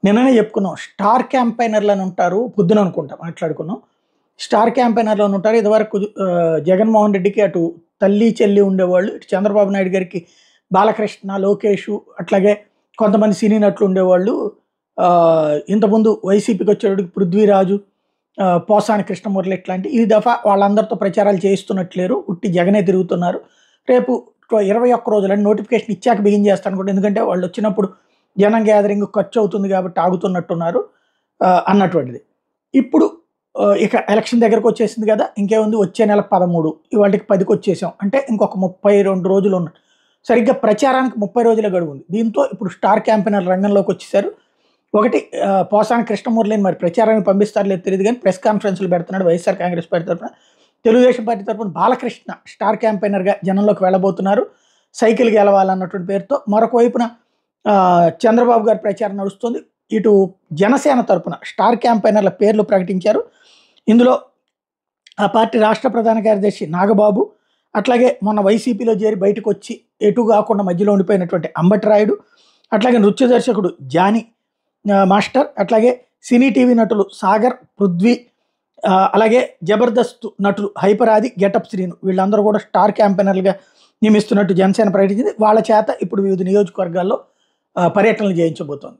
నిన్ననే చెప్పుకున్నాం. స్టార్ క్యాంపెయినర్‌లని ఉంటారు. పొద్దున అనుకుంటా మాట్లాడుకున్నాం. స్టార్ క్యాంపెయినర్‌లని ఉంటారు. ఇదివరకు జగన్మోహన్ రెడ్డికి అటు తల్లి, చెల్లి ఉండేవాళ్ళు. ఇటు చంద్రబాబు నాయుడు గారికి బాలకృష్ణ, లోకేషు అట్లాగే కొంతమంది సినీ నటులు ఉండేవాళ్ళు. ఇంతకుముందు వైసీపీకి వచ్చేటప్పటికి పృథ్వీరాజు, పోసాని కృష్ణమురళి ఇట్లాంటి ఈ దఫా వాళ్ళందరితో ప్రచారాలు చేయిస్తున్నట్లేరు. ఉట్టి జగనే తిరుగుతున్నారు. రేపు 21 రోజులని నోటిఫికేషన్ ఇచ్చాక బిగిన్ చేస్తాను కూడా. ఎందుకంటే వాళ్ళు వచ్చినప్పుడు జనం గ్యాదరింగ్ ఖర్చు అవుతుంది కాబట్టి ఆగుతున్నట్టున్నారు అన్నటువంటిది. ఇప్పుడు ఇక ఎలక్షన్ దగ్గరకు వచ్చేసింది కదా, ఇంకేముంది, వచ్చే నెల 13 ఇవాళకి 10కి వచ్చేసాం అంటే ఇంకొక 32 రోజులు ఉన్నాయి. సరిగ్గా ప్రచారానికి 30 రోజుల గడువు ఉంది. దీంతో ఇప్పుడు స్టార్ క్యాంపెయినర్ రంగంలోకి వచ్చేసారు. ఒకటి పోసాని కృష్ణమురళిని మరి ప్రచారానికి పంపిస్తారు లేదు తెలియదు కానీ ప్రెస్ కాన్ఫరెన్స్లు పెడుతున్నాడు వైఎస్ఆర్ కాంగ్రెస్ పార్టీ తరఫున. తెలుగుదేశం పార్టీ తరఫున బాలకృష్ణ స్టార్ క్యాంపెయినర్గా జనంలోకి వెళ్ళబోతున్నారు. సైకిల్ గెలవాలన్నటువంటి పేరుతో. మరొక వైపున చంద్రబాబు గారి ప్రచారం నడుస్తుంది. ఇటు జనసేన తరపున స్టార్ క్యాంపెయినర్ల పేర్లు ప్రకటించారు. ఇందులో ఆ పార్టీ రాష్ట్ర ప్రధాన కార్యదర్శి నాగబాబు, అట్లాగే మొన్న వైసీపీలో చేరి బయటకు వచ్చి ఎటు కాకుండా మధ్యలో ఉండిపోయినటువంటి అంబటి రాయుడు, అట్లాగే నృత్య దర్శకుడు జానీ మాస్టర్, అట్లాగే సినీ టీవీ నటులు సాగర్, పృథ్వీ, అలాగే జబర్దస్త్ నటులు హైపరాది, గెటప్ శ్రీను, వీళ్ళందరూ కూడా స్టార్ క్యాంపెయినర్లుగా నియమిస్తున్నట్టు జనసేన ప్రకటించింది. వాళ్ళ చేత ఇప్పుడు వివిధ నియోజకవర్గాల్లో పర్యటనలు చేయించబోతోంది.